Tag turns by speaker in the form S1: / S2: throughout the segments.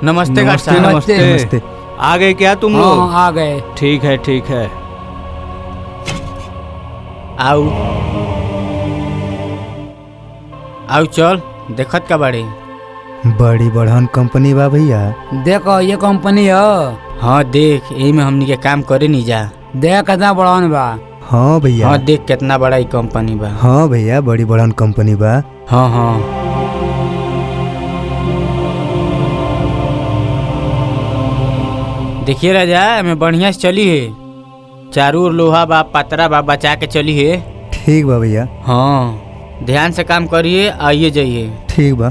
S1: नमस्ते गार्ड साहब।
S2: नमस्ते।
S3: नमस्ते।
S2: आ गए क्या तुम लोग?
S4: हाँ आ गए।
S2: ठीक है ठीक है।
S1: आओ आओ चल देखत का बाड़ी।
S3: बड़ी बढ़न कंपनी बा भैया।
S4: देखो ये कंपनी है।
S1: हाँ देख यही में हमनी के काम करे नहीं जा।
S4: देख कितना बड़ा बा।
S3: हाँ भैया।
S1: हाँ देख कितना बड़ा ही कंपनी बा।
S3: हाँ भैया बड़ी बढ़न कंपनी बा।
S1: हाँ हाँ देखिए राजा हमें बढ़िया से चली है। चारों ओर लोहा बा पतरा बा बचा के चली है।
S3: ठीक बा भैया।
S1: हाँ ध्यान से काम करिए आइए जाइए।
S3: ठीक बा।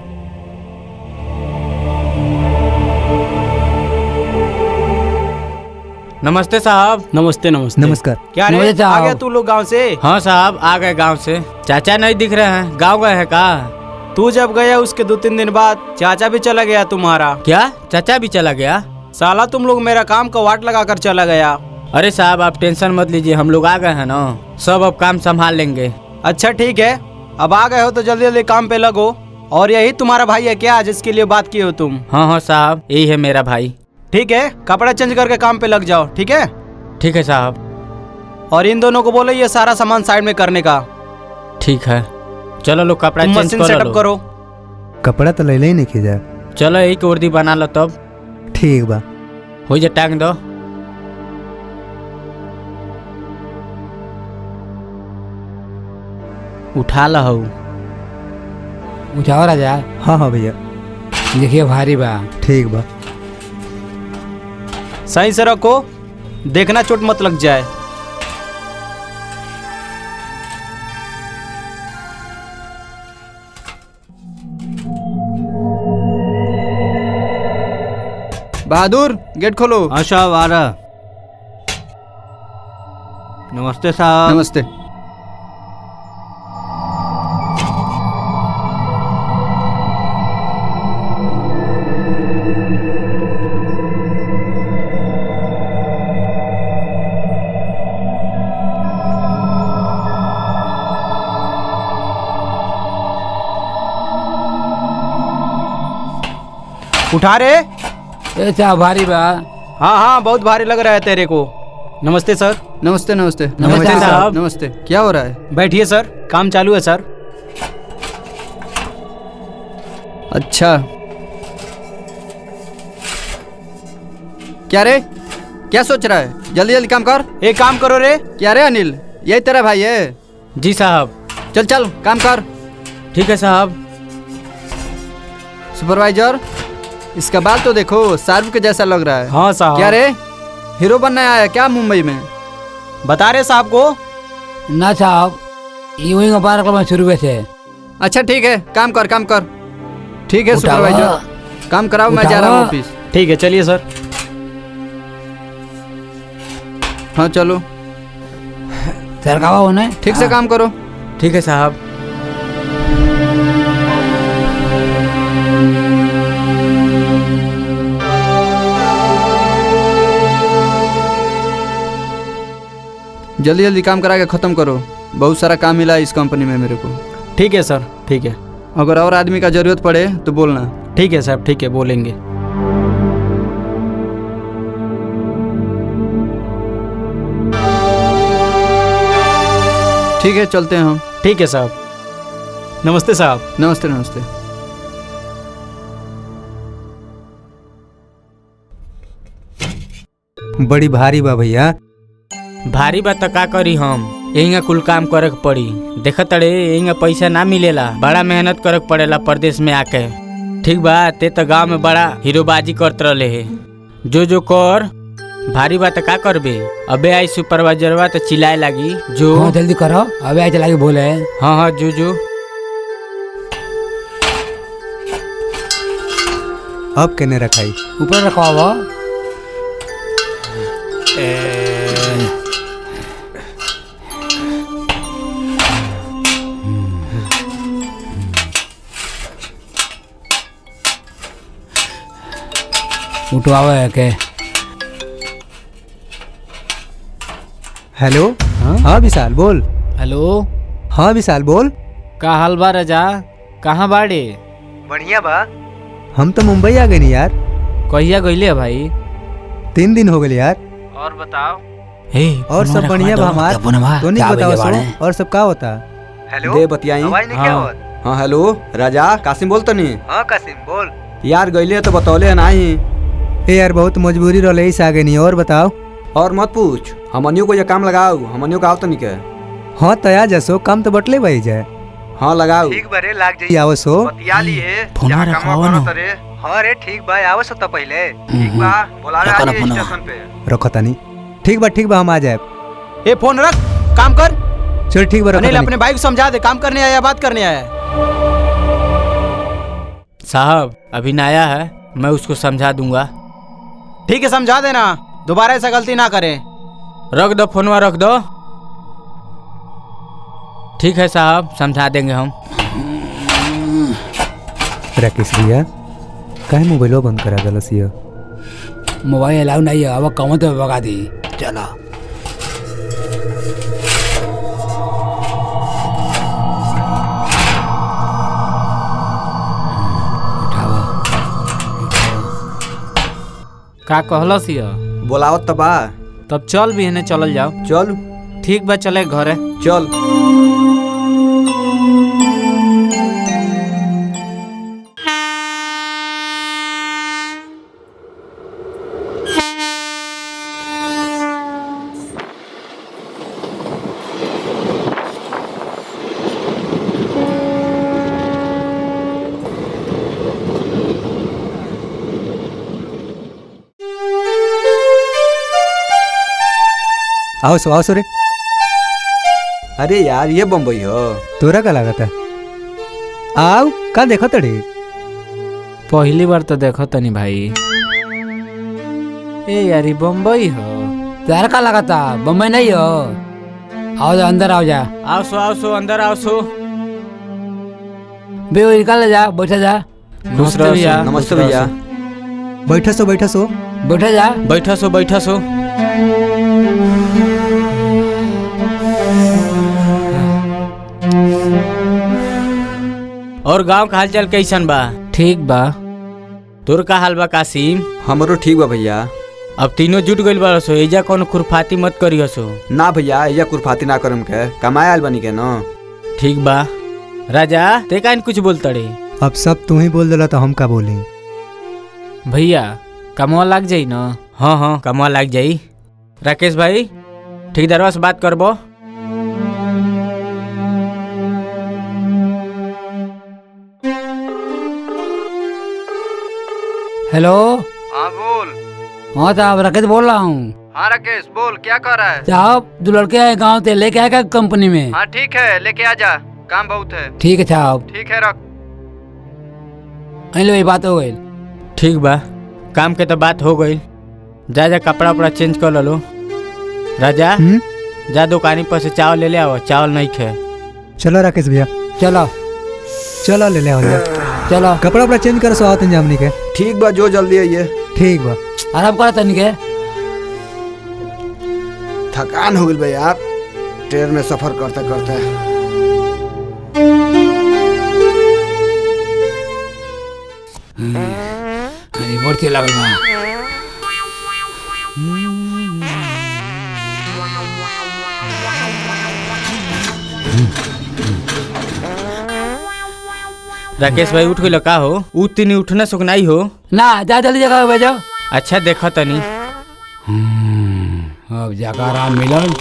S1: नमस्ते साहब।
S2: नमस्ते नमस्ते।
S3: नमस्कार।
S2: क्या रे
S4: नमस्ते
S2: आ
S4: साहब।
S2: गया तू लोग गांव से?
S1: हाँ साहब आ गए गांव से। चाचा नहीं दिख रहे हैं, गांव गए हैं का?
S2: तू जब गया उसके 2-3 दिन बाद चाचा भी चला गया तुम्हारा।
S1: क्या चाचा भी चला गया?
S2: साला तुम लोग मेरा काम का वाट लगा कर चला गया।
S1: अरे साहब आप टेंशन मत लीजिए, हम लोग आ गए हैं ना, सब अब काम संभाल लेंगे।
S2: अच्छा ठीक है, अब आ गए हो तो जल्दी जल्दी काम पे लगो। और यही तुम्हारा भाई है क्या जिसके लिए बात की हो तुम?
S1: हाँ हाँ साहब यही है मेरा भाई।
S2: ठीक है, कपड़ा चेंज करके काम पे लग जाओ। ठीक है।
S1: ठीक है साहब।
S2: और इन दोनों को बोलो ये सारा सामान साइड में करने का।
S1: ठीक है चलो लोग कपड़ा
S2: तुम
S1: चेंज
S2: मशीन
S1: कर
S2: सेटअप
S1: लो।
S2: करो।
S3: कपड़ा तो ले ही नहीं खींचा।
S1: चलो एक वर्दी बना लो तब।
S3: ठीक बा।
S1: हो जा टांग दो। उठा लो।
S4: उठाओ राजा।
S3: हाँ हाँ भैया।
S4: देखिए भारी बा।
S3: ठीक बा।
S2: सही से रखो, देखना चोट मत लग जाए।
S5: बहादुर गेट खोलो।
S2: हाँ साहब आ रहा। नमस्ते साहब।
S5: नमस्ते।
S2: उठा रे।
S4: ऐसा भारी बा।
S2: हाँ हाँ बहुत भारी लग रहा है तेरे को। नमस्ते सर।
S5: नमस्ते नमस्ते।
S1: नमस्ते साहब।
S5: नमस्ते। क्या हो रहा है?
S2: बैठिए सर, काम चालू है सर।
S5: अच्छा क्या रे, क्या सोच रहा है? जल्दी जल्दी काम कर।
S2: एक काम करो रे।
S5: क्या रे अनिल, यही तेरा भाई है?
S1: जी साहब।
S5: चल चल काम कर।
S1: ठीक है साहब।
S5: सुपरवाइजर, इसका बाल तो देखो, शाहरुख के जैसा लग रहा है।
S2: हाँ साहब।
S5: क्या रे, हीरो बनने आया है क्या मुंबई में?
S2: बता रहे साहब को।
S4: ना साहब ये वही व्यापार करना शुरू हुए थे।
S5: अच्छा ठीक है, काम कर काम कर। ठीक है
S4: उठावा।
S5: सुपरवाइजर, काम कराओ, मैं जा रहा हूँ
S4: उठावा।
S5: ऑफिस।
S2: ठीक है चलिए सर।
S5: हाँ चलो,
S4: सरकावा उन्हें
S5: ठीक से काम करो।
S1: ठीक है साहब।
S5: जल्दी जल्दी काम करा के ख़त्म करो, बहुत सारा काम मिला है इस कंपनी में मेरे को।
S2: ठीक है सर ठीक है।
S5: अगर और आदमी का ज़रूरत पड़े तो बोलना।
S2: ठीक है साहब ठीक है, बोलेंगे।
S5: ठीक है चलते हैं हम।
S2: ठीक है साहब। नमस्ते साहब।
S5: नमस्ते नमस्ते।
S3: बड़ी भारी बा भैया।
S1: भारी बात का करी हम, यही कुल काम करे के पड़ी। देखत अड़े यही पैसा ना मिलेला, बड़ा मेहनत करे के पड़ेला प्रदेश में आके। ठीक बा, ते तो गांव में बड़ा हीरोबाजी करत रहे है। जो कर, भारी बात का करबे। अबे आई सुपरवाइजरवा तो चिल्लाए लगी जो।
S4: हाँ जल्दी करो, अबे आज चला के बोले।
S1: हाँ हाँ जो।
S3: अब केने रखाई?
S4: ऊपर रखवाओ। उठवाओ है के।
S3: हेलो। हाँ विशाल बोल।
S1: हेलो।
S3: हाँ विशाल बोल।
S1: का हाल बा राजा, कहाँ बाड़े?
S3: बढ़िया बा। हम तो मुंबई आ गए नी यार।
S1: कहिया गईले भाई?
S3: 3 दिन हो गए यार।
S2: और बताओ।
S4: हे
S3: और सब बढ़िया बा हमार। तो नहीं बताओ सो और सब का होता?
S5: दे बतियाई। हाँ हेलो राजा कासिम बोल तनी।
S2: हाँ कासिम बोल।
S5: यार गईले तो बतौले नहीं।
S3: ए यार बहुत मजबूरी रहले इस आगे नहीं। और बताओ।
S5: और मत पूछ, हमनियों को ये काम लगाओ, हमनियों का आओ तनी के।
S3: हाँ तया जसो काम तो बटले भाई जाए।
S5: हाँ लगाओ।
S2: ठीक बरे लाग जाई।
S3: आओ सो
S2: बतिया लिए।
S4: फोनवा रखवाओ ना।
S2: हाँ रे ठीक बा आवो सो पहले। ठीक बा बुलावे
S4: रखो ना
S2: आइए
S4: फोनवा।
S2: स्टेशन पे।
S3: रखो तनी। ठीक बा हम आ जाए।
S2: ए फोन रख, काम कर।
S3: चल ठीक बा
S2: अनिल
S3: रखो
S2: अपने भाई को समझा दे, काम करने आया बात करने आया।
S1: साहब अभी नया है, मैं उसको समझा दूंगा।
S2: ठीक है समझा देना, दोबारा ऐसा गलती ना करे।
S1: रख दो फोनवा, रख दो। ठीक है साहब, समझा देंगे हम।
S3: राकेश भैया काहे मोबाइलो बंद करा दलस ये?
S4: मोबाइल अलाउ नहीं है, अब कम तो भगा दी। चलो
S1: का कहलस ये?
S5: बोलावत तबा।
S1: तब चल भी है, चलल जाओ।
S5: चल
S1: ठीक बा, चले घरे।
S5: चल।
S3: आओ सो रे।
S5: अरे यार ये बम्बई हो।
S3: तोरा का लागत है? आओ का देखो तड़े।
S1: पहली बार तो देखो तनी भाई। ए यार बम्बई हो।
S4: तेरा का लगा था? बम्बई नहीं हो। आओ जा अंदर, आओ जा।
S1: आओ सो अंदर आओ सो।
S4: बे निकाल जा, बैठा जा।
S1: खुश रहो भैया।
S5: नमस्ते भैया।
S3: बैठा सो
S4: बैठा जा।
S1: बैठा सो। और गांव का हालचाल कैसन बा? ठीक बा। तोर का हाल बा कासिम?
S5: हमरो ठीक बा भैया।
S1: अब तीनों जुट गइल बा सो, एजा कोनो खुरफाती मत करियो सो।
S5: ना भैया या कुरफाती ना करम के, कमाए आल बनी के न।
S1: ठीक बा। राजा ते कान कुछ बोलतड़े?
S3: अब सब तू ही बोल देला तो हम का बोली?
S1: भैया कमवा लाग जाई ना? हाँ कमवा लाग जाई। राकेश भाई ठेकेदारवा से बात करबो।
S4: हेलो।
S2: हाँ बोल।
S4: हाँ साहब राकेश बोल रहा हूँ।
S2: हाँ राकेश बोल, क्या कर रहा है?
S4: साहब जो लड़के आए गाँव से लेके आएगा कंपनी में।
S2: हाँ ठीक है लेके आ जा, काम बहुत है।
S4: ठीक है साहब।
S2: ठीक है रख।
S4: लो ये बात हो गई।
S1: ठीक बा, काम के तो बात हो गई। जा कपड़ा उपड़ा चेंज कर लो। राजा जा दुकानी पर से चावल ले आओ, चावल नहीं खे।
S3: चलो राकेश भैया चलो ले ले आओ।
S4: चलो
S3: कपड़ा उपड़ा चेंज कर सो आओ तुम जामनी के।
S5: ठीक बा, जो जल्दी आइए।
S3: ठीक बा।
S4: आराम करा तनी के।
S5: थकान हो गई भाई यार, ट्रेन में सफर करते करते।
S4: बढ़ती लगल बा।
S1: राकेश भाई उठ गइल का हो? उठ तीन उठना सुखनाई हो
S4: ना, जा जल्दी जगह पे जाओ।
S1: अच्छा देखो तनी।
S4: अब जगह आराम मिलल।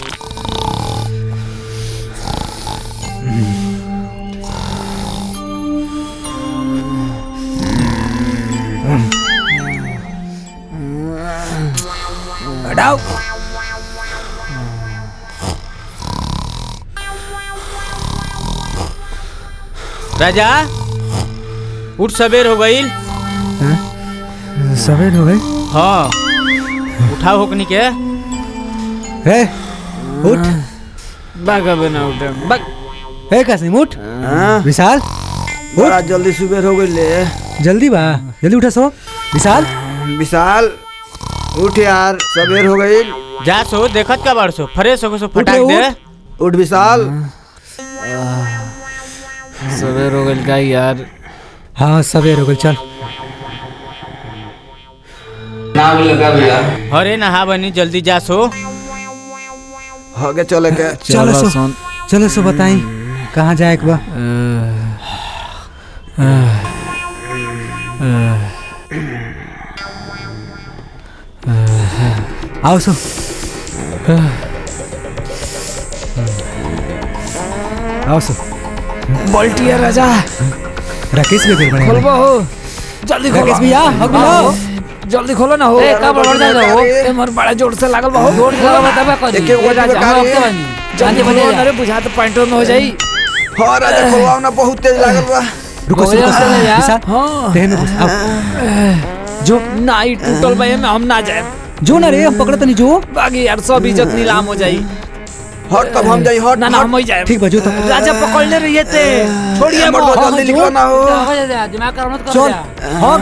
S4: हटाओ।
S1: राजा उठ, सवेर हो गई।
S3: सवेर हो गई?
S1: हाँ उठाओ होकनी के।
S3: हे उठ।
S1: बागा बना उठे बग।
S3: हे कासिम उठ। विशाल
S5: बड़ा जल्दी सुबह हो गई ले।
S3: जल्दी बा, जल्दी उठा सो। विशाल
S5: उठ यार, सवेर हो गई।
S1: जा सो, देखत का बार सो, फ्रेश हो सो, फटाक दे।
S5: उठ विशाल।
S1: सवेर हो गई का यार?
S3: हाँ सवेर हो गई, चल।
S5: नाम लगा भैया।
S1: अरे नहा बनी जल्दी जा सो।
S5: हो गया चले के।
S3: चलो सो बताई कहाँ जाए एक बार। आओ सो। आओ सो।
S4: बल्टिया राजा
S3: राकेश भी फिर
S4: खोल
S3: बने।
S4: हो जल्दी खोलो
S3: राकेश भैया हक मिलाओ।
S4: जल्दी खोलो ना हो का बड़ जा हो ए मोर बड़ा जोर से लागल बा हो जोर से बताबा कर
S5: एके वो
S4: राजा हम आपके बानी जल्दी बजे अरे बुझा तो पॉइंट में हो जाई।
S5: हां राजा खोलवाओ ना बहुत तेज लागल बा।
S3: रुको
S4: हो जा
S3: रुको
S4: यार।
S3: विशाल
S4: हाँ।
S3: तेहन आओ जो
S4: नाई टूटल बा में हम ना जाए
S3: जो ना रे हम पकड़े तनी जो।
S4: बाकी यार सब इज्जत नीलाम हो जाई।
S5: हट तब हम जाई हट
S4: ना ना हम ही जाए
S3: ठीक बाजू तो
S4: राजा पकड़ने रहिए थे छोड़िए
S5: मत जल्दी निकलो ना हो।
S4: हो जा दिमाग कर मत कर
S3: चल
S4: जा।
S3: हक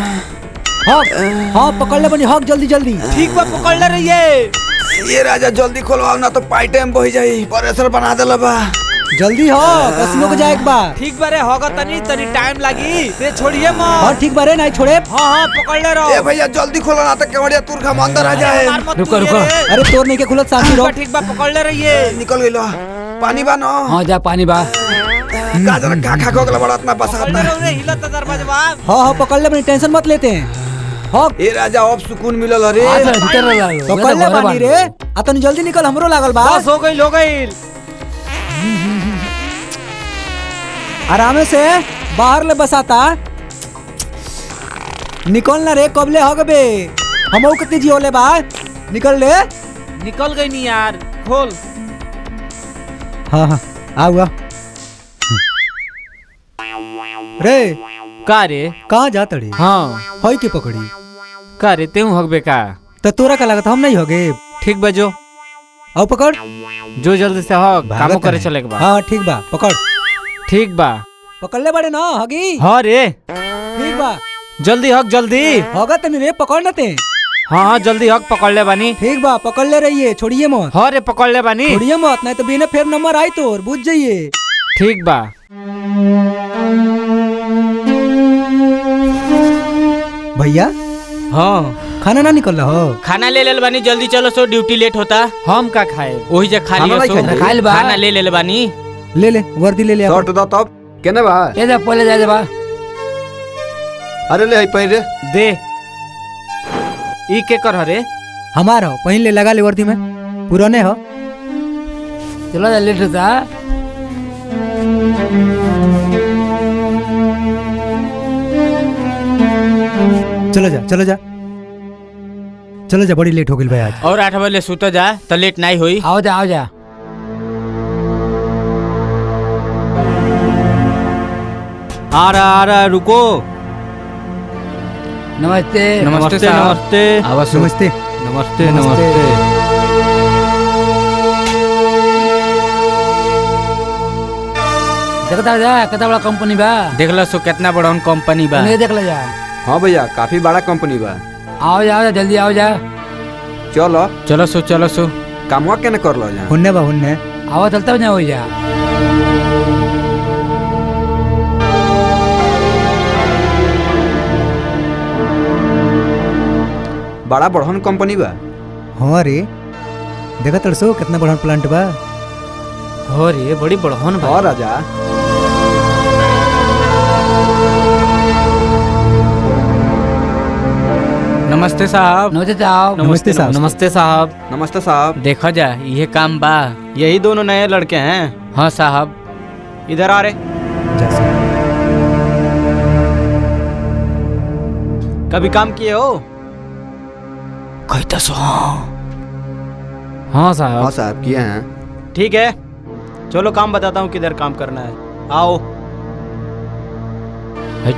S3: हक हाँ पकड़ ले बनी हक जल्दी जल्दी।
S4: ठीक बा पकड़ने रहिए।
S5: ये राजा जल्दी खोलवाओ ना तो पाई टाइम बही जाई प्रेशर बना देला बा।
S3: जल्दी हो कसिनो के जाए एक बार।
S4: ठीक बारे होगा तनी तनी टाइम लगी ते छोड़िए मत।
S3: हाँ ठीक बारे नहीं छोड़े।
S4: हाँ हाँ पकड़ ले रहो।
S5: ए भैया जल्दी खोलो ना तो केवड़िया तुर हम अंदर आ जाए।
S4: रुको रुको
S3: अरे तोर नहीं के खुलत साथी रो।
S4: ठीक बा पकड़ ले रहिए।
S5: निकल गइलो पानी बा ना।
S4: हाँ जा पानी बा
S5: का जरा का खा खोगला बड़ा इतना बसात ना।
S4: हिलत दरवाजा बा।
S3: हाँ हाँ पकड़ ले बनी टेंशन मत लेते हैं। हक
S5: ए राजा अब सुकून मिलल रे।
S3: पकड़ ले बनी रे अतनी जल्दी निकल हमरो लागल बा।
S4: बस हो गई
S3: आराम से बाहर ले बसाता निकल ना रे कबले हो गबे हमो कितनी जी होले बा निकल ले।
S4: निकल गई नहीं यार खोल।
S3: हाँ हाँ आओ रे
S4: का रे
S3: कहाँ जा तड़ी।
S4: हाँ
S3: हई के पकड़ी
S4: का रे तेहू हकबे का।
S3: तो तोरा का लागत हम नहीं होगे।
S4: ठीक बा जो
S3: आओ पकड़
S4: जो जल्दी से हो कामो
S3: भागत
S4: करे
S3: है।
S4: चले के बा।
S3: हाँ ठीक बा पकड़
S4: ठीक बा
S3: पकड़ ले बड़े ना हगी।
S4: हाँ रे
S3: ठीक बा
S4: जल्दी हक जल्दी।
S3: होगा तनी रे पकड़ ना ते।
S4: हाँ हाँ जल्दी हक पकड़ ले बानी।
S3: ठीक बा पकड़ ले रहिए छोड़िए मत।
S4: हाँ रे पकड़ ले बानी।
S3: छोड़िए मत नहीं तो बिना फिर नंबर आई तोर बुझ जाइए।
S4: ठीक बा
S3: भैया
S1: हाँ
S3: खाना ना निकल रहा हो।
S1: खाना ले ले बानी जल्दी चलो सो ड्यूटी लेट होता।
S4: हम का खाए
S1: वही जा खा
S5: खाना
S1: लियो
S5: नहीं
S1: सो।
S5: खाई?
S4: खाइल बा।
S1: खाना ले ले बानी।
S3: ले वर्दी ले ले
S5: शर्ट दा तब केने बा।
S4: ये जा पहले जा बा
S5: अरे ले पहिर रे।
S4: दे ई के कर रे।
S3: हमारा हो पहले लगा ले वर्दी में पुराने हो।
S4: चलो जा लेट होता।
S3: चलो जा बड़ी लेट हो गई भाई आज।
S1: और 8 बजे सुता जा तो लेट नहीं हुई।
S4: आओ जा
S2: आ रहा रुको।
S4: नमस्ते
S1: नमस्ते साहब।
S2: नमस्ते
S1: आवाज
S3: नमस्ते
S2: नमस्ते
S3: नमस्ते।
S2: नमस्ते।
S4: देखता जा कितना बड़ा कंपनी बा।
S1: देख लो सो कितना बड़ा कंपनी बा।
S4: नहीं देख ले जा।
S5: हाँ भैया काफी बड़ा कंपनी बा।
S4: आओ जा जल्दी आओ जा।
S5: चलो
S1: चलो सो
S5: कामवा केने कर लो जा।
S3: हुन्ने बा हुन्ने।
S4: आओ चलता ना हो जा।
S5: बड़ा बढ़न कंपनी बा।
S3: हाँ रे देखा तरसो कितना बड़ा प्लांट बा।
S1: हो रे बड़ी बड़हन बा।
S5: हाँ राजा
S1: नमस्ते साहब।
S4: नमस्ते आओ।
S3: नमस्ते साहब।
S1: नमस्ते साहब।
S5: नमस्ते साहब।
S1: देखा जा ये काम बा।
S2: यही दोनों नए लड़के हैं।
S1: हाँ साहब।
S2: इधर आ रे।
S3: जा सो।
S2: कभी काम किए हो?
S1: कहता सो
S4: हाँ
S5: हाँ
S4: साहब
S5: साहब किए हैं।
S2: ठीक है चलो काम बताता हूँ किधर काम करना है। आओ।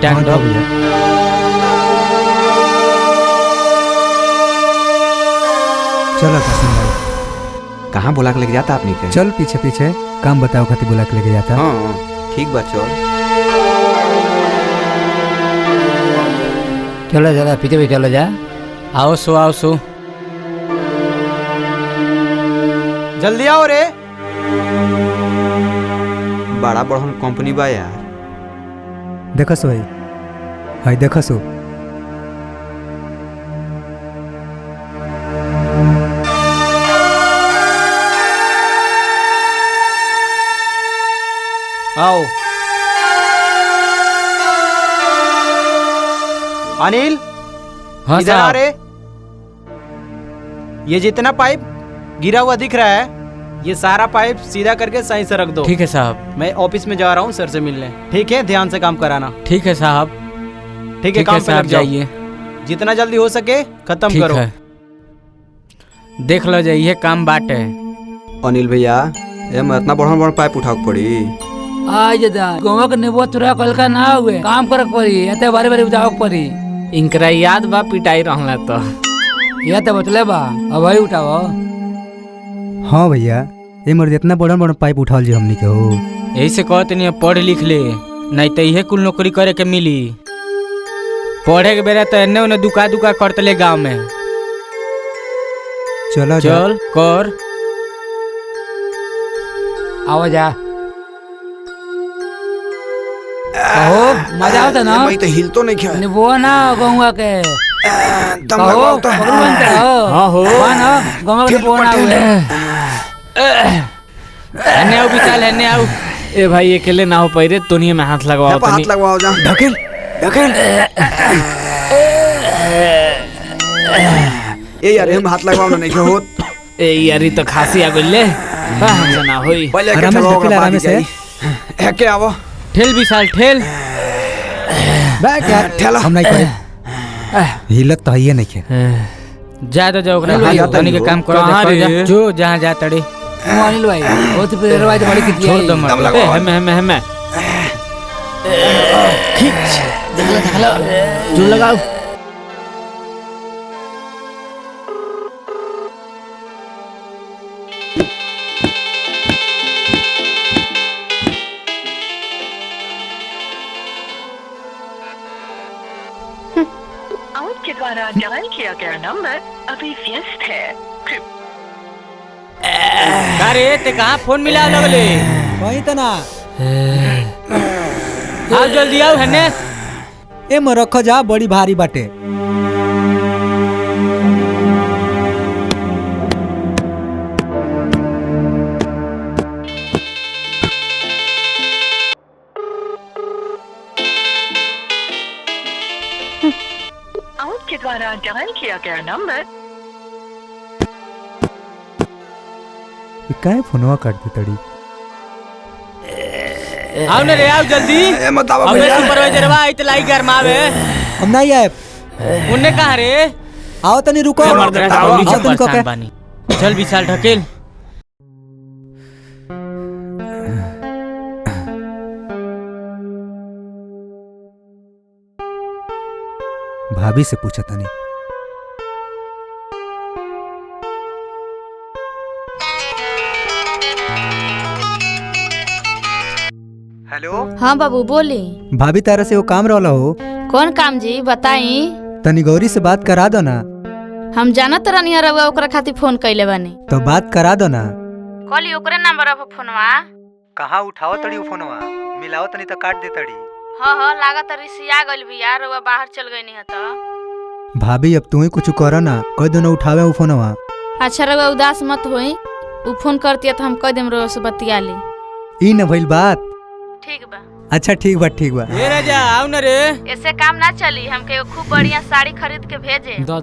S1: टाइम
S3: हाँ,
S1: दो।
S3: भैया। चलो कासिम भाई
S5: कहाँ बुला के लेके जाता आपने के?
S3: चल पीछे पीछे काम बताओ खातिर बुला के लेके जाता।
S5: हाँ ठीक बा चल।
S4: चलो पीछे भी चलो जा।
S1: आओ सो।
S2: जल्दी आओ रे।
S5: बड़ा बढ़न कंपनी बा यार।
S3: देखो सो भाई हाय देखो सो
S2: आओ। अनिल,
S1: हाँ
S2: इधर आ
S1: साहब।
S2: रे। ये जितना पाइप गिरा हुआ दिख रहा है, ये सारा पाइप सीधा करके सही से रख दो।
S1: ठीक है साहब।
S2: मैं ऑफिस में जा रहा हूँ सर से मिलने। ठीक है, ध्यान से काम कराना।
S1: ठीक है साहब।
S2: ठीक है, काम पे
S1: साहब,
S2: लग जाओ।
S1: जाइए।
S2: जितना जल्दी हो सके खत्म
S1: ठीक
S2: करो।
S1: है। देख लो जाइए, काम बाट है।
S5: अनिल भैया एम इतना बड़ा पाइप उठाव पड़ी।
S4: आज दा गोवा के नेबुआ तुरा कल का ना हुए काम करक पड़ी एते बारी बारी उठावक पड़ी।
S1: इनकरा याद बा पिटाई रहला तो।
S4: ये तो बतले बा अब वही उठाओ।
S3: हाँ भैया, ये मर्द इतना बड़ा पाइप उठाल जी हमनी के हो।
S1: यही से कहते नहीं पढ़ लिख ले, नहीं तो इहे कुल नौकरी करे के मिली। पढ़े के बेरा तो एने ओने दुका दुका करते ले गाँव में।
S3: चलो
S1: चल कर।
S4: आओ जा। कहो मजा आता ना।
S5: मैं तो हिल तो नहीं किया।
S4: नेबुआ ना गोवा के
S5: दम
S4: कहो
S5: लगाओ तो।
S4: पकड़ बनता हो।
S1: हाँ हो।
S4: ना गोवा के नेबुआ ना हुए।
S1: हन्ने आओ विशाल, हन्ने आओ। ए भाई अकेले ना हो पाई तोनिए में हाथ लगवाओ।
S5: यहाँ पे हाथ लगवाओ जा।
S3: ढकेल ढकेल।
S5: ए यार हम हाथ लगवाओ ना नहीं के होत।
S1: ए यारी तो खांसी आ गइल ले। हमसे ना होई।
S5: पहले के
S3: आराम से
S5: ठगो
S3: ढकेल, आराम से।
S5: है के आवो।
S1: ठेल विशाल ठेल।
S3: बैठ यार,
S5: ठेला।
S3: हम नहीं करे। हिलत तो है नहीं के।
S1: जा तो जाओ
S5: हाँ, जाता
S1: तनी के
S5: ही
S1: काम
S5: हो।
S1: करो।
S2: कहाँ
S1: देखो,
S2: रे?
S1: जा। जो जहाँ जा तड़े
S4: अनिल भाई वो तो फिर रवाज बड़ी कितनी
S1: छोड़ दो
S5: दम
S1: मत।
S5: लगाओ।
S1: हमें
S4: जो लगाओ।
S6: आपके द्वारा डायल किया गया नंबर अभी व्यस्त है।
S1: अरे ते कहाँ फोन मिला लगले?
S3: वही तो ना।
S1: आओ जल्दी आओ हन्ने।
S3: ए में रखो जा, बड़ी भारी बाटे।
S6: आपके द्वारा डायल किया गया नंबर
S3: काहे फोनवा काट दी तड़ी।
S1: आओ ना रे, आओ जल्दी।
S5: ए मत आवो
S1: अबे
S5: भैया।
S1: सुपरवाइजर बा आई त लाई गरमावे।
S3: हम नहीं आए।
S1: उन्ने कहा रे?
S3: आओ तनी रुको।
S1: ए मर्द का
S3: आओ
S1: गोली
S3: तनी
S1: चंपा
S3: को के।
S1: शान बानी। चल विशाल ढकेल।
S3: भाभी से पूछा तनी।
S5: हेलो।
S7: हाँ बाबू बोली।
S3: भाभी तारा से वो काम रहला हो,
S7: कौन काम जी बताई?
S3: तनी गौरी से बात करा दो ना।
S7: हम जानत रहनी रउआ ओकरा खातिर फोन कइले बानी।
S3: तो बात करा दो ना।
S7: कॉली ओकरे नंबर पर फोनवा।
S3: कहाँ उठाओ तड़ी फोनवा, मिलाओ तनी तो काट दे तड़ी।
S7: हाँ लागत रिसिया गइल बिया, रउआ बाहर चल गइनी ह त।
S3: भाभी अब तू ही कुछ करो ना, कह दो ना उठावे वो फोनवा।
S7: अच्छा रउआ उदास मत होई, उ फोन करती तो हम कह देम रउआ से बतिया ली।
S3: ई न भइल बात।
S7: ठीक बा।
S3: अच्छा ठीक बा ठीक बा।
S1: ए राजा आओ ना रे।
S7: ऐसे काम ना चली, हमके एगो खूब बढ़िया साड़ी खरीद के भेजे।
S1: दो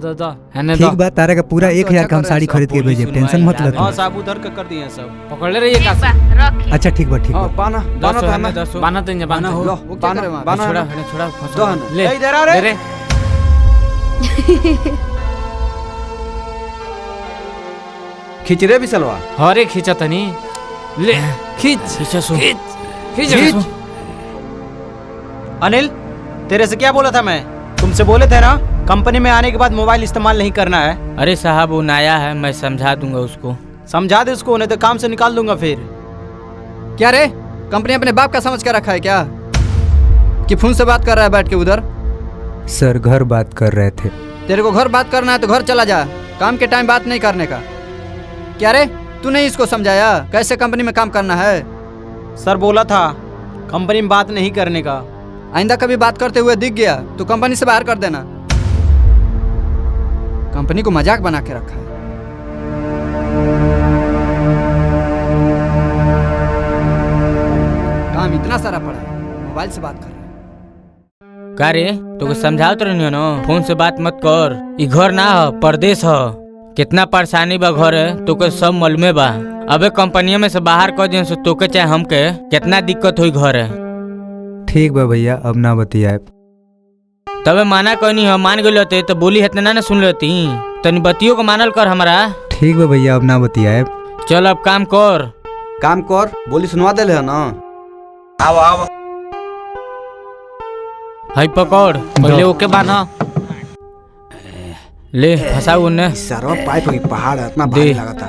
S1: हन्ने दो।
S3: ठीक बा, तारा का पूरा 1000 का हम साड़ी खरीद के भेजे, टेंशन मत ले
S2: हाँ
S3: तू।
S2: साहब उधर का कर दिए सब।
S1: पकड़ ले रे ये
S7: ठीक
S1: कासी।
S7: बा रखी।
S3: अच्छा ठीक बा ठीक
S5: हां
S3: बा।
S5: बाना बाना तो हमें।
S1: बाना तो इंजा बाना हो।
S5: लो बाना रे बाना।
S1: छोड़ा हन्ने छोड़ा।
S5: दो हन्ने।
S1: ले
S2: ए, इधर आ रे।
S1: ले रे।
S5: खींच रे बिसलवा।
S1: हरे खींचा तनी। ले खींच खींचा सो। खींच।
S2: अनिल, तेरे से क्या बोला था मैं? तुमसे बोले थे ना कंपनी में आने के बाद मोबाइल इस्तेमाल नहीं करना है।
S1: अरे साहब वो नया है, मैं समझा दूंगा उसको।
S2: समझा दे उसको, नहीं तो काम से निकाल दूंगा फिर।
S5: क्या रे, कंपनी अपने बाप का समझ कर रखा है क्या कि फोन से बात कर रहा है बैठ के उधर?
S3: सर घर बात कर रहे थे।
S5: तेरे को घर बात करना है तो घर चला जा, काम के टाइम बात नहीं करने का। क्या रे, तू नहीं इसको समझाया कैसे कंपनी में काम करना है?
S2: सर बोला था कंपनी में बात नहीं करने का।
S5: आइंदा कभी बात करते हुए दिख गया तो कंपनी से बाहर कर देना। कंपनी को मजाक बना के रखा है। काम इतना सारा पड़ा है, मोबाइल से बात कर रहा है।
S1: का रे तोके समझावत रहनी न फोन से बात मत कर। ई घर ना ह परदेश ह। कितना परेशानी बा घर है तोके सब मालूमे बा। अबे कंपनिया में से बाहर कर दिया तोके चाहे हमके कितना दिक्कत हुई घर है।
S8: ठीक बा भैया अब ना बतियाए।
S1: तबे माना कहनी हम मान गए होते तो बोली इतना ना सुन लेती। तनी बतियों को मानल कर हमारा।
S8: ठीक बा भैया अब ना बतियाए।
S1: चल अब काम कर।
S2: काम कर बोली सुनवा दे है ना। आओ आओ
S1: हई पकड़ पहले ओके बांधा ले फंसाऊ उन्ने।
S2: सरवा पाइप की पहाड़ है, इतना
S1: भारी
S2: लगता।